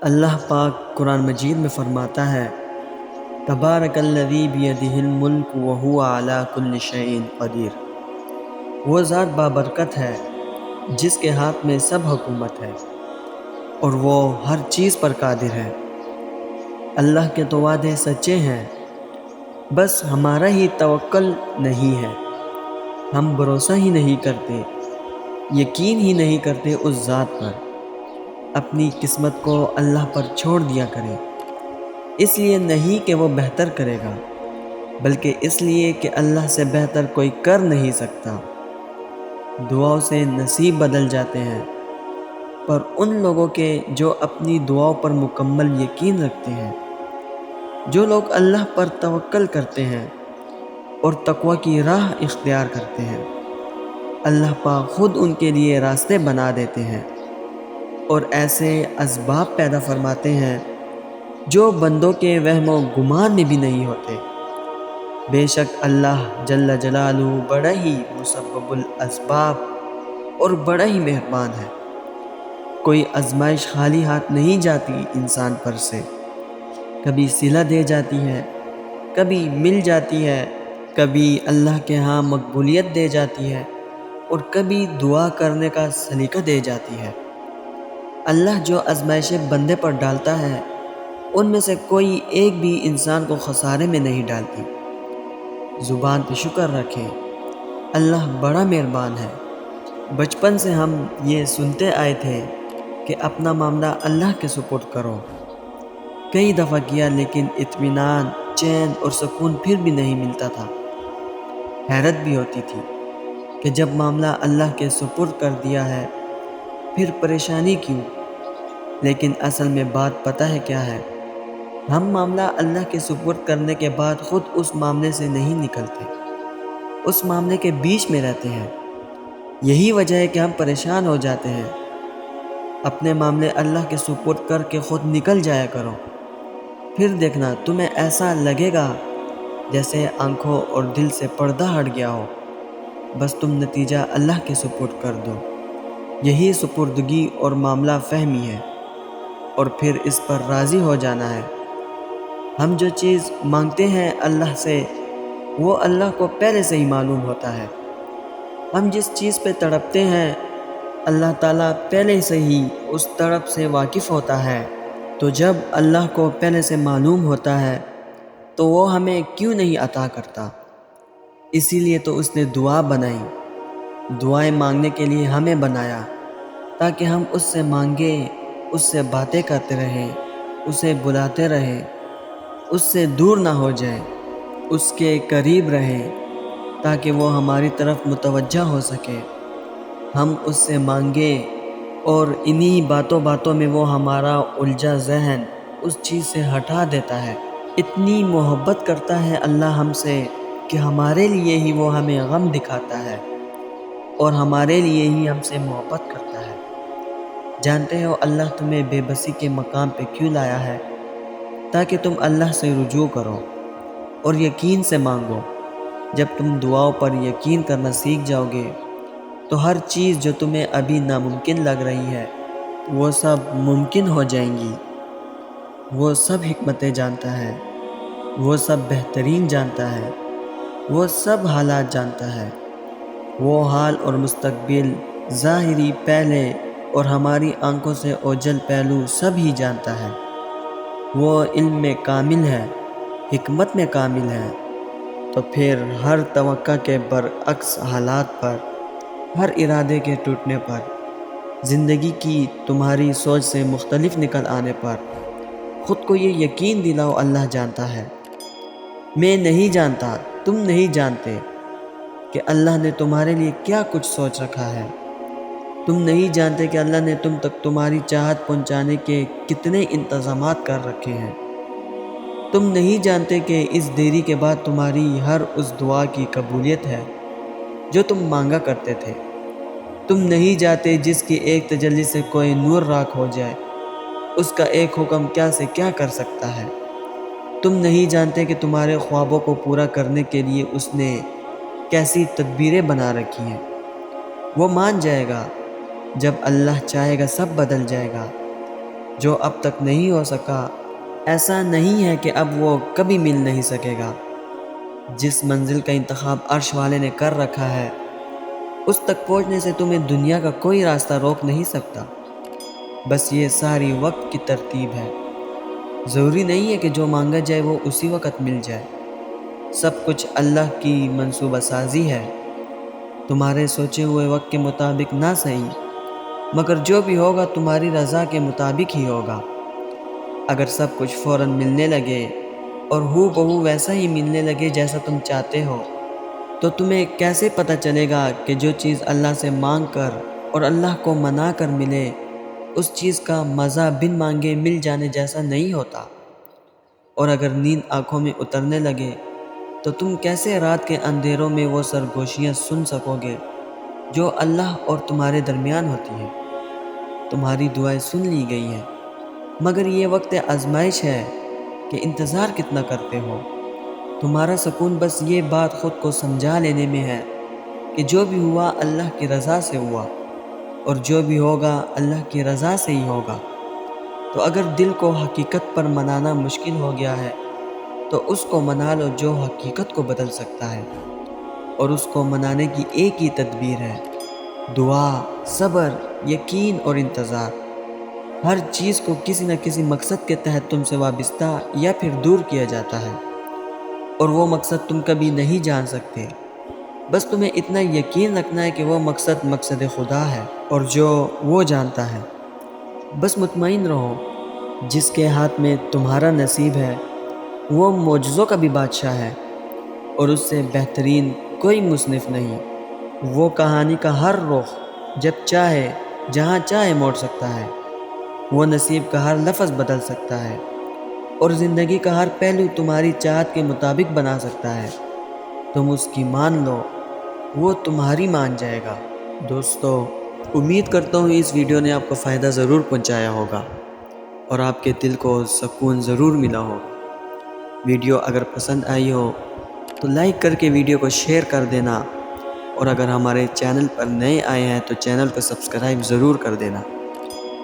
اللہ پاک قرآن مجید میں فرماتا ہے، تبارک الذی بیدہ الملک وہو علی کل شیء قدیر۔ وہ ذات بابرکت ہے جس کے ہاتھ میں سب حکومت ہے اور وہ ہر چیز پر قادر ہے۔ اللہ کے تو وعدے سچے ہیں، بس ہمارا ہی توکل نہیں ہے۔ ہم بھروسہ ہی نہیں کرتے، یقین ہی نہیں کرتے اس ذات پر۔ اپنی قسمت کو اللہ پر چھوڑ دیا کریں، اس لیے نہیں کہ وہ بہتر کرے گا، بلکہ اس لیے کہ اللہ سے بہتر کوئی کر نہیں سکتا۔ دعاؤں سے نصیب بدل جاتے ہیں، پر ان لوگوں کے جو اپنی دعاؤں پر مکمل یقین رکھتے ہیں۔ جو لوگ اللہ پر توکل کرتے ہیں اور تقوی کی راہ اختیار کرتے ہیں، اللہ پاک خود ان کے لیے راستے بنا دیتے ہیں اور ایسے اسباب پیدا فرماتے ہیں جو بندوں کے وہم و گمان میں بھی نہیں ہوتے۔ بے شک اللہ جل جلالہ بڑا ہی مسبب الاسباب اور بڑا ہی مہربان ہے۔ کوئی آزمائش خالی ہاتھ نہیں جاتی انسان پر سے، کبھی صلہ دے جاتی ہے، کبھی مل جاتی ہے، کبھی اللہ کے ہاں مقبولیت دے جاتی ہے اور کبھی دعا کرنے کا سلیقہ دے جاتی ہے۔ اللہ جو آزمائشیں بندے پر ڈالتا ہے، ان میں سے کوئی ایک بھی انسان کو خسارے میں نہیں ڈالتی۔ زبان پہ شکر رکھیں، اللہ بڑا مہربان ہے۔ بچپن سے ہم یہ سنتے آئے تھے کہ اپنا معاملہ اللہ کے سپرد کرو۔ کئی دفعہ کیا، لیکن اطمینان، چین اور سکون پھر بھی نہیں ملتا تھا۔ حیرت بھی ہوتی تھی کہ جب معاملہ اللہ کے سپرد کر دیا ہے، پھر پریشانی کیوں؟ لیکن اصل میں بات پتہ ہے کیا ہے؟ ہم معاملہ اللہ کے سپرد کرنے کے بعد خود اس معاملے سے نہیں نکلتے، اس معاملے کے بیچ میں رہتے ہیں۔ یہی وجہ ہے کہ ہم پریشان ہو جاتے ہیں۔ اپنے معاملے اللہ کے سپرد کر کے خود نکل جایا کرو، پھر دیکھنا تمہیں ایسا لگے گا جیسے آنکھوں اور دل سے پردہ ہٹ گیا ہو۔ بس تم نتیجہ اللہ کے سپرد کر دو، یہی سپردگی اور معاملہ فہمی ہے، اور پھر اس پر راضی ہو جانا ہے۔ ہم جو چیز مانگتے ہیں اللہ سے، وہ اللہ کو پہلے سے ہی معلوم ہوتا ہے۔ ہم جس چیز پہ تڑپتے ہیں، اللہ تعالیٰ پہلے سے ہی اس تڑپ سے واقف ہوتا ہے۔ تو جب اللہ کو پہلے سے معلوم ہوتا ہے تو وہ ہمیں کیوں نہیں عطا کرتا؟ اسی لیے تو اس نے دعا بنائی، دعائیں مانگنے کے لیے ہمیں بنایا، تاکہ ہم اس سے مانگیں، اس سے باتیں کرتے رہیں، اسے بلاتے رہیں، اس سے دور نہ ہو جائیں، اس کے قریب رہیں، تاکہ وہ ہماری طرف متوجہ ہو سکے۔ ہم اس سے مانگیں اور انہی باتوں میں وہ ہمارا الجھا ذہن اس چیز سے ہٹا دیتا ہے۔ اتنی محبت کرتا ہے اللہ ہم سے کہ ہمارے لیے ہی وہ ہمیں غم دکھاتا ہے اور ہمارے لیے ہی ہم سے محبت کرتا ہے۔ جانتے ہو اللہ تمہیں بے بسی کے مقام پہ کیوں لایا ہے؟ تاکہ تم اللہ سے رجوع کرو اور یقین سے مانگو۔ جب تم دعاؤں پر یقین کرنا سیکھ جاؤ گے تو ہر چیز جو تمہیں ابھی ناممکن لگ رہی ہے، وہ سب ممکن ہو جائیں گی۔ وہ سب حکمتیں جانتا ہے، وہ سب بہترین جانتا ہے، وہ سب حالات جانتا ہے۔ وہ حال اور مستقبل، ظاہری پہلے اور ہماری آنکھوں سے اوجھل پہلو سب ہی جانتا ہے۔ وہ علم میں کامل ہے، حکمت میں کامل ہے۔ تو پھر ہر توقع کے برعکس حالات پر، ہر ارادے کے ٹوٹنے پر، زندگی کی تمہاری سوچ سے مختلف نکل آنے پر، خود کو یہ یقین دلاؤ اللہ جانتا ہے۔ میں نہیں جانتا، تم نہیں جانتے کہ اللہ نے تمہارے لیے کیا کچھ سوچ رکھا ہے۔ تم نہیں جانتے کہ اللہ نے تم تک تمہاری چاہت پہنچانے کے کتنے انتظامات کر رکھے ہیں۔ تم نہیں جانتے کہ اس دیری کے بعد تمہاری ہر اس دعا کی قبولیت ہے جو تم مانگا کرتے تھے۔ تم نہیں جانتے جس کی ایک تجلی سے کوئی نور راکھ ہو جائے، اس کا ایک حکم کیا سے کیا کر سکتا ہے۔ تم نہیں جانتے کہ تمہارے خوابوں کو پورا کرنے کے لیے اس نے کیسی تدبیریں بنا رکھی ہیں۔ وہ مان جائے گا، جب اللہ چاہے گا سب بدل جائے گا۔ جو اب تک نہیں ہو سکا، ایسا نہیں ہے کہ اب وہ کبھی مل نہیں سکے گا۔ جس منزل کا انتخاب عرش والے نے کر رکھا ہے، اس تک پہنچنے سے تمہیں دنیا کا کوئی راستہ روک نہیں سکتا۔ بس یہ ساری وقت کی ترتیب ہے۔ ضروری نہیں ہے کہ جو مانگا جائے وہ اسی وقت مل جائے۔ سب کچھ اللہ کی منصوبہ سازی ہے۔ تمہارے سوچے ہوئے وقت کے مطابق نہ صحیح، مگر جو بھی ہوگا تمہاری رضا کے مطابق ہی ہوگا۔ اگر سب کچھ فوراً ملنے لگے اور ہو بہو ویسا ہی ملنے لگے جیسا تم چاہتے ہو، تو تمہیں کیسے پتہ چلے گا کہ جو چیز اللہ سے مانگ کر اور اللہ کو منا کر ملے، اس چیز کا مزہ بن مانگے مل جانے جیسا نہیں ہوتا؟ اور اگر نیند آنکھوں میں اترنے لگے تو تم کیسے رات کے اندھیروں میں وہ سرگوشیاں سن سکو گے جو اللہ اور تمہارے درمیان ہوتی ہیں؟ تمہاری دعائیں سن لی گئی ہیں، مگر یہ وقت آزمائش ہے کہ انتظار کتنا کرتے ہو۔ تمہارا سکون بس یہ بات خود کو سمجھا لینے میں ہے کہ جو بھی ہوا اللہ کی رضا سے ہوا، اور جو بھی ہوگا اللہ کی رضا سے ہی ہوگا۔ تو اگر دل کو حقیقت پر منانا مشکل ہو گیا ہے تو اس کو منا لو جو حقیقت کو بدل سکتا ہے، اور اس کو منانے کی ایک ہی تدبیر ہے: دعا، صبر، یقین اور انتظار۔ ہر چیز کو کسی نہ کسی مقصد کے تحت تم سے وابستہ یا پھر دور کیا جاتا ہے، اور وہ مقصد تم کبھی نہیں جان سکتے۔ بس تمہیں اتنا یقین رکھنا ہے کہ وہ مقصد خدا ہے، اور جو وہ جانتا ہے۔ بس مطمئن رہو، جس کے ہاتھ میں تمہارا نصیب ہے وہ معجزوں کا بھی بادشاہ ہے، اور اس سے بہترین کوئی مصنف نہیں۔ وہ کہانی کا ہر رخ جب چاہے جہاں چاہے موڑ سکتا ہے۔ وہ نصیب کا ہر لفظ بدل سکتا ہے، اور زندگی کا ہر پہلو تمہاری چاہت کے مطابق بنا سکتا ہے۔ تم اس کی مان لو، وہ تمہاری مان جائے گا۔ دوستو، امید کرتا ہوں اس ویڈیو نے آپ کو فائدہ ضرور پہنچایا ہوگا، اور آپ کے دل کو سکون ضرور ملا ہوگا۔ ویڈیو اگر پسند آئی ہو تو لائک کر کے ویڈیو کو شیئر کر دینا، اور اگر ہمارے چینل پر نئے آئے ہیں تو چینل کو سبسکرائب ضرور کر دینا۔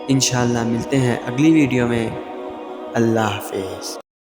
انشاءاللہ ملتے ہیں اگلی ویڈیو میں۔ اللہ حافظ۔